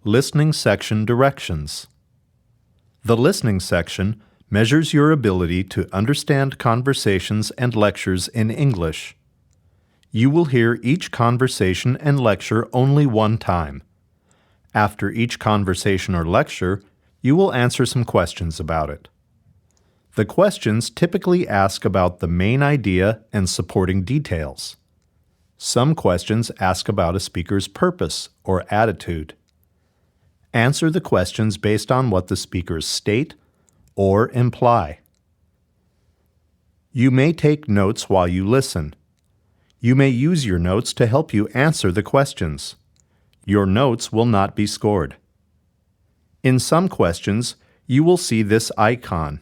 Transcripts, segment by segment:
Listening Section Directions. The listening section measures your ability to understand conversations and lectures in English. You will hear each conversation and lecture only one time. After each conversation or lecture, you will answer some questions about it. The questions typically ask about the main idea and supporting details. Some questions ask about a speaker's purpose or attitude. Answer the questions based on what the speakers state or imply. You may take notes while you listen. You may use your notes to help you answer the questions. Your notes will not be scored. In some questions, you will see this icon.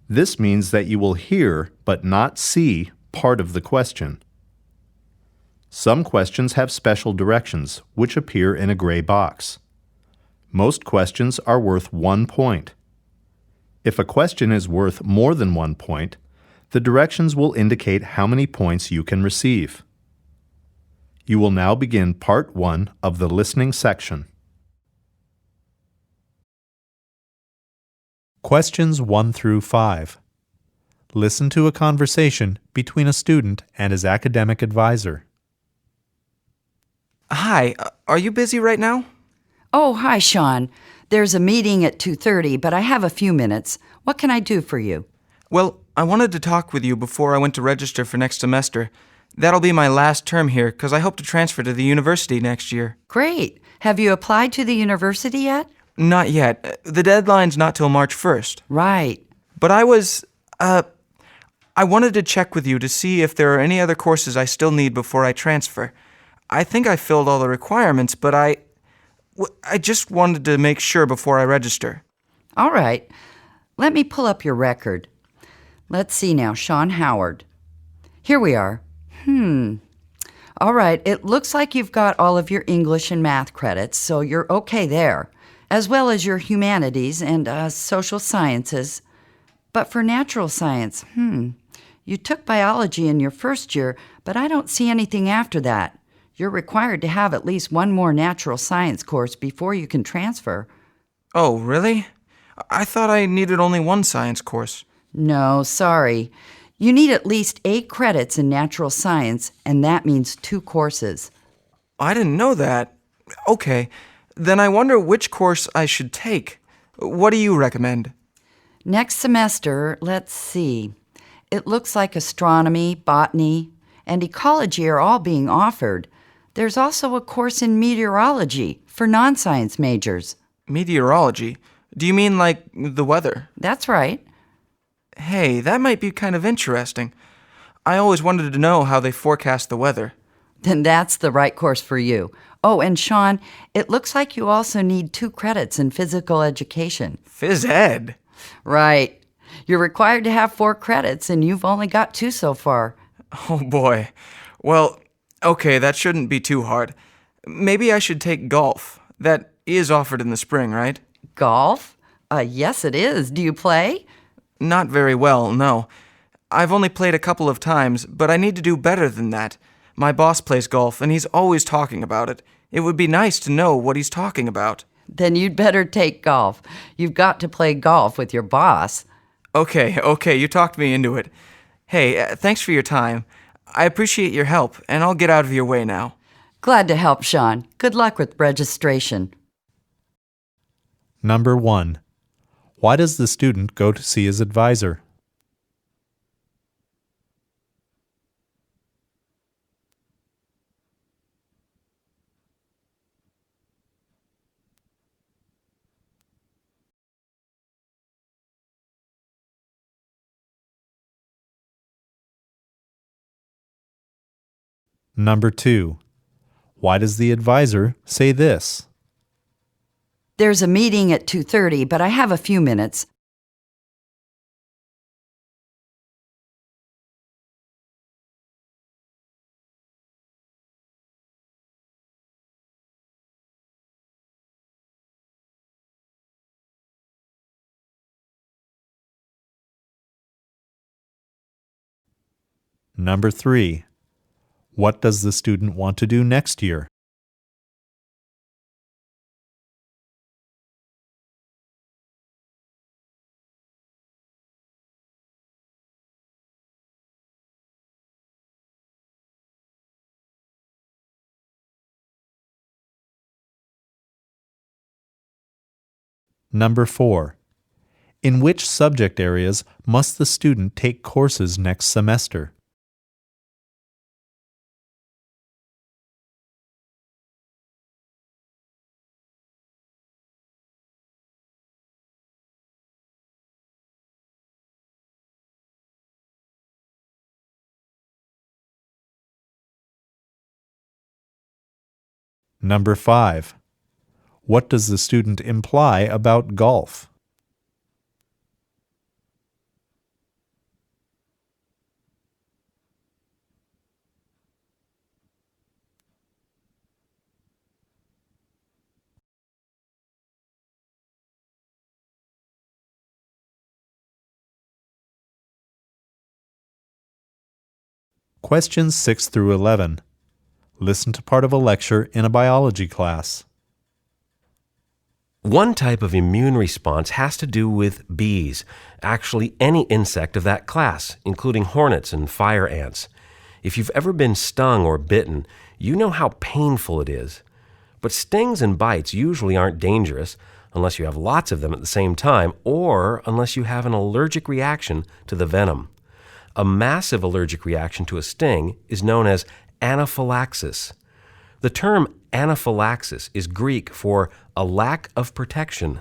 This means that you will hear but not see part of the question. Some questions have special directions, which appear in a gray box. Most questions are worth 1 point. If a question is worth more than 1 point, the directions will indicate how many points you can receive. You will now begin Part 1 of the listening section. Questions 1 through 5. Listen to a conversation between a student and his academic advisor. Hi, are you busy right now? Oh, hi, Sean. There's a meeting at 2:30, but I have a few minutes. What can I do for you? Well, I wanted to talk with you before I went to register for next semester. That'll be my last term here because I hope to transfer to the university next year. Great. Have you applied to the university yet? Not yet. The deadline's not till March 1st. Right. But I wanted to check with you to see if there are any other courses I still need before I transfer. I think I filled all the requirements, but I just wanted to make sure before I register. All right. Let me pull up your record. Let's see now, Sean Howard. Here we are. All right, it looks like you've got all of your English and math credits, so you're okay there, as well as your humanities and social sciences. But for natural science, you took biology in your first year, but I don't see anything after that. You're required to have at least one more natural science course before you can transfer. Oh, really? I thought I needed only one science course. No, sorry. You need at least 8 credits in natural science, and that means 2 courses. I didn't know that. Okay, then I wonder which course I should take. What do you recommend? Next semester, let's see. It looks like astronomy, botany, and ecology are all being offered. There's also a course in meteorology for non-science majors. Meteorology? Do you mean like the weather? That's right. Hey, that might be kind of interesting. I always wanted to know how they forecast the weather. Then that's the right course for you. Oh, and Sean, it looks like you also need 2 credits in physical education. Phys ed? Right. You're required to have 4 credits, and you've only got 2 so far. Oh boy. Well, okay, that shouldn't be too hard. Maybe I should take golf. That is offered in the spring, right? Golf? Yes, it is. Do you play? Not very well, no. I've only played a couple of times, but I need to do better than that. My boss plays golf, and he's always talking about it. It would be nice to know what he's talking about. Then you'd better take golf. You've got to play golf with your boss. Okay, you talked me into it. Hey, thanks for your time. I appreciate your help, and I'll get out of your way now. Glad to help, Sean. Good luck with registration. Number 1. Why does the student go to see his advisor? Number 2. Why does the advisor say this? There's a meeting at 2:30, but I have a few minutes. Number 3. What does the student want to do next year? Number 4. In which subject areas must the student take courses next semester? Number 5. What does the student imply about golf? Questions 6 through 11. Listen to part of a lecture in a biology class. One type of immune response has to do with bees, actually any insect of that class, including hornets and fire ants. If you've ever been stung or bitten, you know how painful it is. But stings and bites usually aren't dangerous unless you have lots of them at the same time or unless you have an allergic reaction to the venom. A massive allergic reaction to a sting is known as anaphylaxis. The term anaphylaxis is Greek for a lack of protection.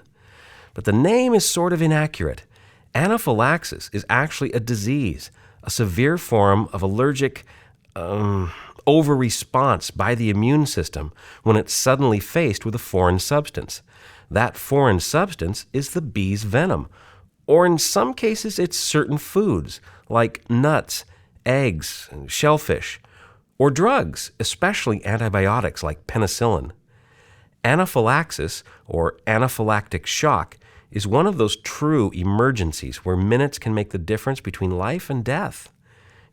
But the name is sort of inaccurate. Anaphylaxis is actually a disease, a severe form of allergic over-response by the immune system when it's suddenly faced with a foreign substance. That foreign substance is the bee's venom, or in some cases it's certain foods like nuts, eggs, and shellfish, or drugs, especially antibiotics like penicillin. Anaphylaxis, or anaphylactic shock, is one of those true emergencies where minutes can make the difference between life and death.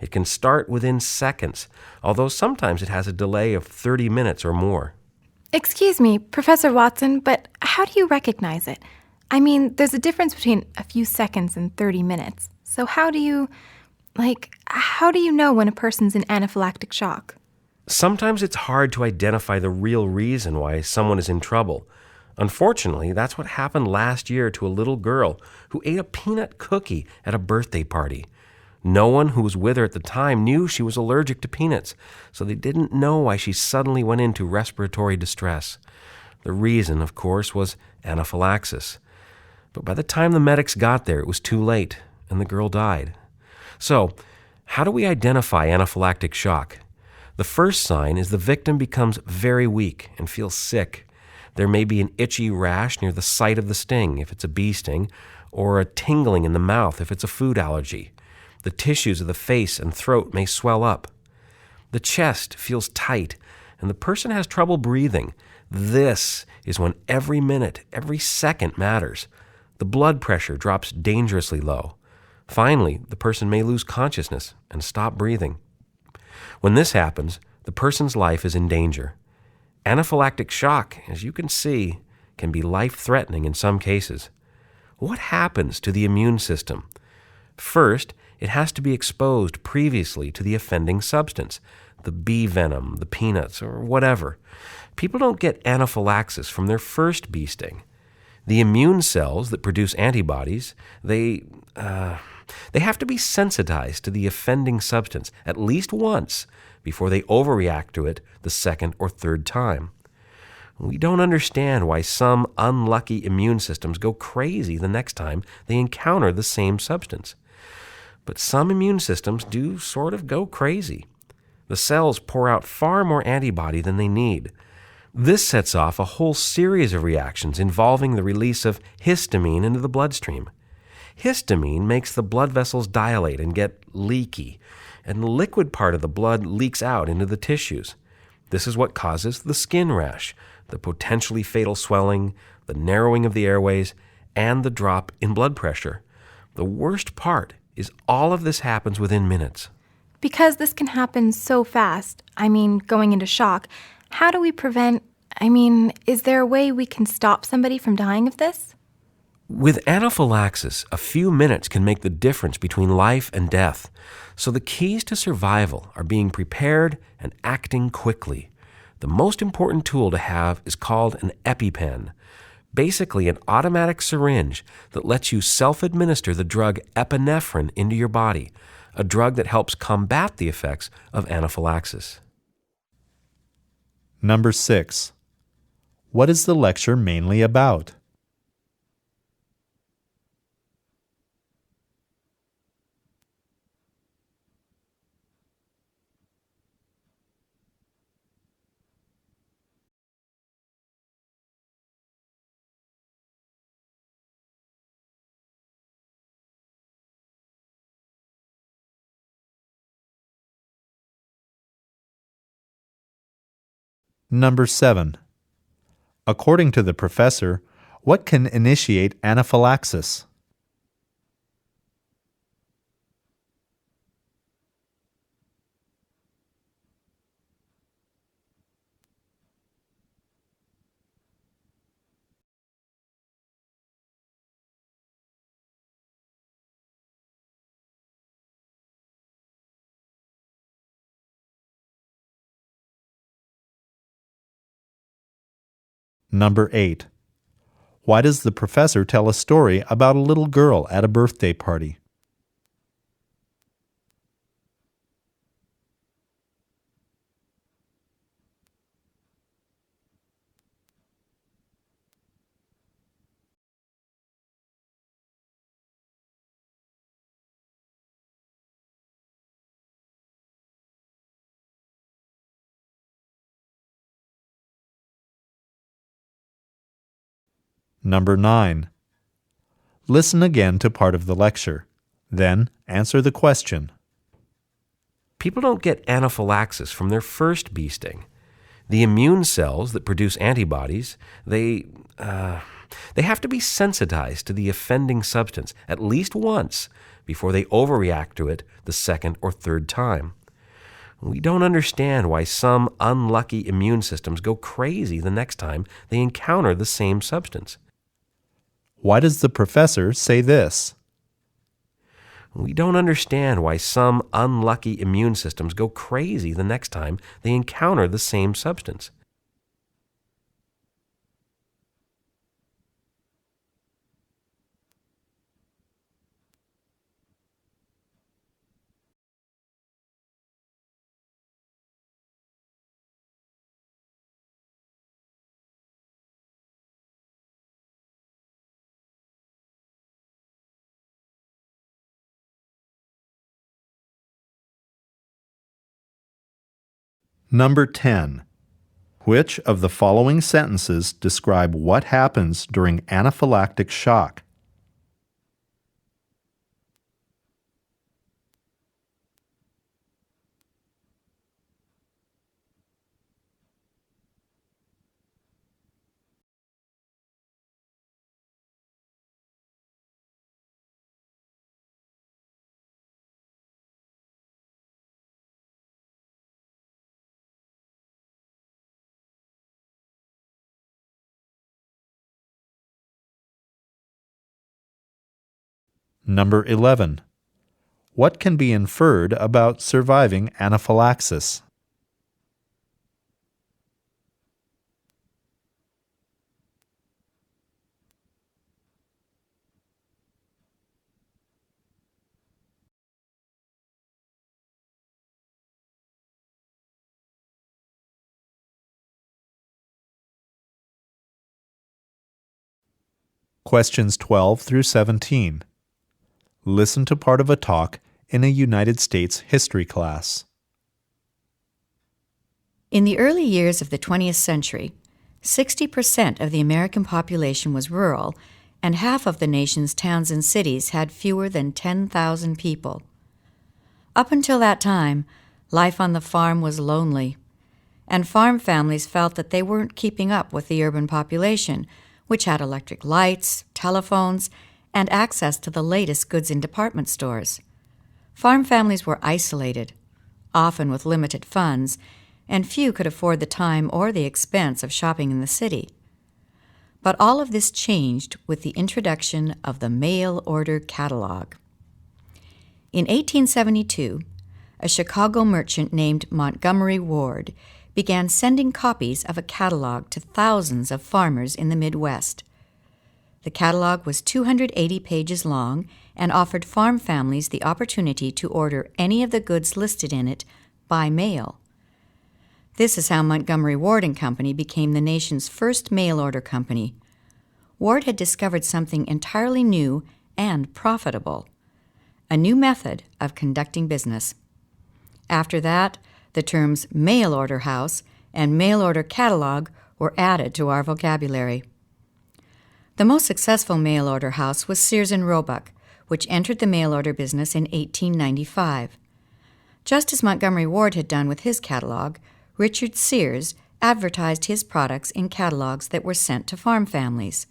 It can start within seconds, although sometimes it has a delay of 30 minutes or more. Excuse me, Professor Watson, but how do you recognize it? I mean, there's a difference between a few seconds and 30 minutes. So how do you know when a person's in anaphylactic shock? Sometimes it's hard to identify the real reason why someone is in trouble. Unfortunately, that's what happened last year to a little girl who ate a peanut cookie at a birthday party. No one who was with her at the time knew she was allergic to peanuts, so they didn't know why she suddenly went into respiratory distress. The reason, of course, was anaphylaxis. But by the time the medics got there, it was too late, and the girl died. So, how do we identify anaphylactic shock? The first sign is the victim becomes very weak and feels sick. There may be an itchy rash near the site of the sting if it's a bee sting, or a tingling in the mouth if it's a food allergy. The tissues of the face and throat may swell up. The chest feels tight, and the person has trouble breathing. This is when every minute, every second matters. The blood pressure drops dangerously low. Finally, the person may lose consciousness and stop breathing. When this happens, the person's life is in danger. Anaphylactic shock, as you can see, can be life-threatening in some cases. What happens to the immune system? First, it has to be exposed previously to the offending substance, the bee venom, the peanuts, or whatever. People don't get anaphylaxis from their first bee sting. The immune cells that produce antibodies, they have to be sensitized to the offending substance at least once before they overreact to it the second or third time. We don't understand why some unlucky immune systems go crazy the next time they encounter the same substance. But some immune systems do sort of go crazy. The cells pour out far more antibody than they need. This sets off a whole series of reactions involving the release of histamine into the bloodstream. Histamine makes the blood vessels dilate and get leaky, and the liquid part of the blood leaks out into the tissues. This is what causes the skin rash, the potentially fatal swelling, the narrowing of the airways, and the drop in blood pressure. The worst part is all of this happens within minutes. Because this can happen so fast, going into shock, how do we prevent, is there a way we can stop somebody from dying of this? With anaphylaxis, a few minutes can make the difference between life and death. So the keys to survival are being prepared and acting quickly. The most important tool to have is called an EpiPen. Basically, an automatic syringe that lets you self-administer the drug epinephrine into your body, a drug that helps combat the effects of anaphylaxis. Number 6. What is the lecture mainly about? Number 7. According to the professor, what can initiate anaphylaxis? Number 8. Why does the professor tell a story about a little girl at a birthday party? Number 9. Listen again to part of the lecture. Then answer the question. People don't get anaphylaxis from their first bee sting. The immune cells that produce antibodies, they have to be sensitized to the offending substance at least once before they overreact to it the second or third time. We don't understand why some unlucky immune systems go crazy the next time they encounter the same substance. Why does the professor say this? We don't understand why some unlucky immune systems go crazy the next time they encounter the same substance. Number 10. Which of the following sentences describe what happens during anaphylactic shock? Number 11. What can be inferred about surviving anaphylaxis? Questions 12 through 17. Listen to part of a talk in a United States history class. In the early years of the 20th century, 60% of the American population was rural, and half of the nation's towns and cities had fewer than 10,000 people. Up until that time, life on the farm was lonely, and farm families felt that they weren't keeping up with the urban population, which had electric lights, telephones, and access to the latest goods in department stores. Farm families were isolated, often with limited funds, and few could afford the time or the expense of shopping in the city. But all of this changed with the introduction of the mail-order catalog. In 1872, a Chicago merchant named Montgomery Ward began sending copies of a catalog to thousands of farmers in the Midwest. The catalog was 280 pages long and offered farm families the opportunity to order any of the goods listed in it by mail. This is how Montgomery Ward and Company became the nation's first mail-order company. Ward had discovered something entirely new and profitable, a new method of conducting business. After that, the terms mail-order house and mail-order catalog were added to our vocabulary. The most successful mail-order house was Sears and Roebuck, which entered the mail-order business in 1895. Just as Montgomery Ward had done with his catalog, Richard Sears advertised his products in catalogs that were sent to farm families.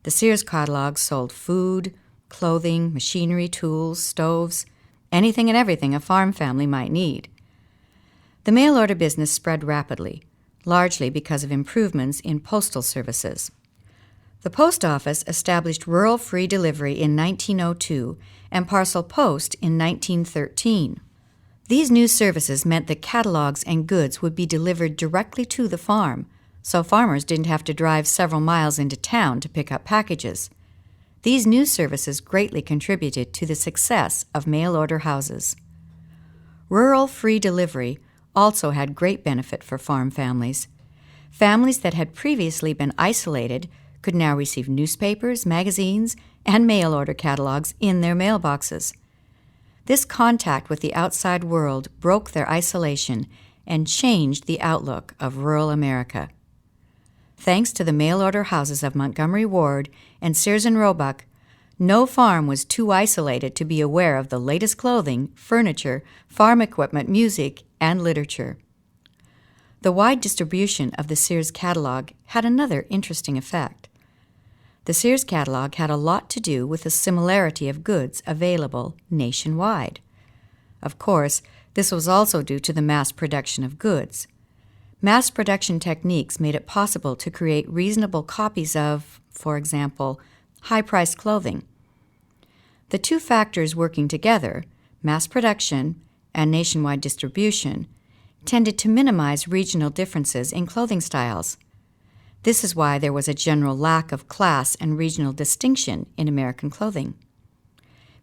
The Sears catalogs sold food, clothing, machinery, tools, stoves, anything and everything a farm family might need. The mail-order business spread rapidly, largely because of improvements in postal services. The post office established rural free delivery in 1902 and parcel post in 1913. These new services meant that catalogs and goods would be delivered directly to the farm, so farmers didn't have to drive several miles into town to pick up packages. These new services greatly contributed to the success of mail-order houses. Rural free delivery also had great benefit for farm families. Families that had previously been isolated could now receive newspapers, magazines, and mail-order catalogs in their mailboxes. This contact with the outside world broke their isolation and changed the outlook of rural America. Thanks to the mail-order houses of Montgomery Ward and Sears and Roebuck, no farm was too isolated to be aware of the latest clothing, furniture, farm equipment, music, and literature. The wide distribution of the Sears catalog had another interesting effect. The Sears catalog had a lot to do with the similarity of goods available nationwide. Of course, this was also due to the mass production of goods. Mass production techniques made it possible to create reasonable copies of, for example, high-priced clothing. The two factors working together, mass production and nationwide distribution, tended to minimize regional differences in clothing styles. This is why there was a general lack of class and regional distinction in American clothing.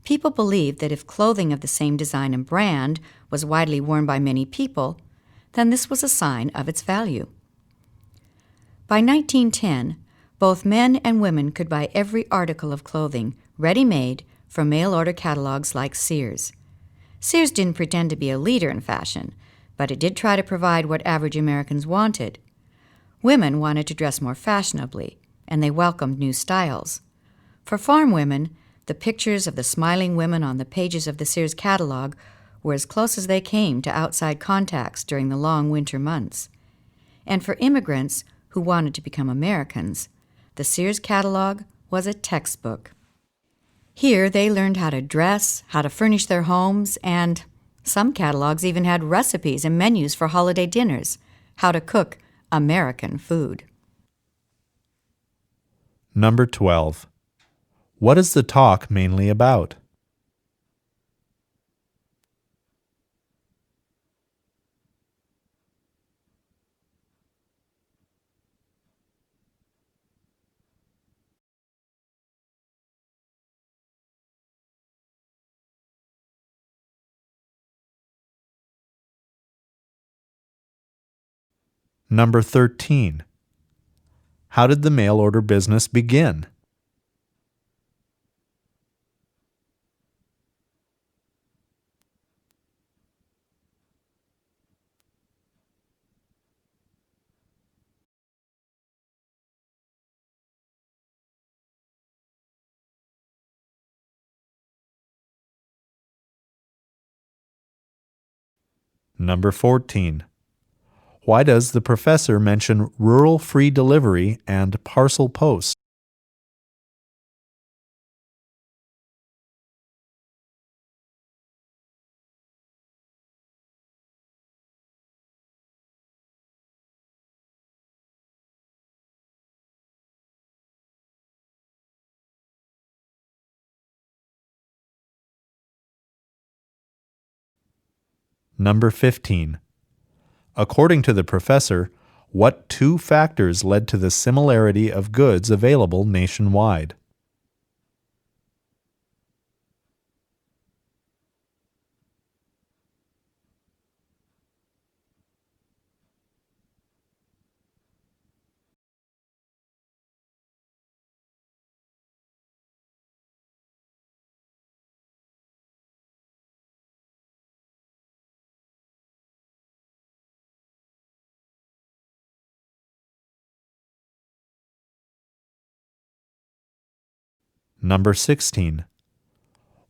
People believed that if clothing of the same design and brand was widely worn by many people, then this was a sign of its value. By 1910, both men and women could buy every article of clothing, ready-made, from mail-order catalogs like Sears. Sears didn't pretend to be a leader in fashion, but it did try to provide what average Americans wanted. Women wanted to dress more fashionably, and they welcomed new styles. For farm women, the pictures of the smiling women on the pages of the Sears catalog were as close as they came to outside contacts during the long winter months. And for immigrants who wanted to become Americans, the Sears catalog was a textbook. Here they learned how to dress, how to furnish their homes, and some catalogs even had recipes and menus for holiday dinners, how to cook American food. Number 12. What is the talk mainly about? Number 13. How did the mail order business begin? Number 14. Why does the professor mention rural free delivery and parcel post? Number 15. According to the professor, What two factors led to the similarity of goods available nationwide? Number 16.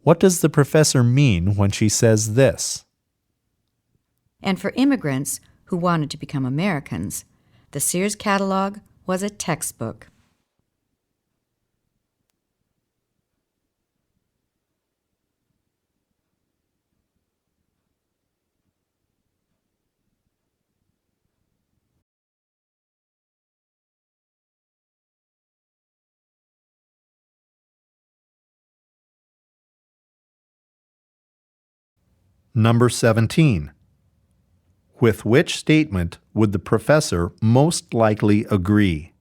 What does the professor mean when she says this? And for immigrants who wanted to become Americans, the Sears catalog was a textbook. Number 17. With which statement would the professor most likely agree?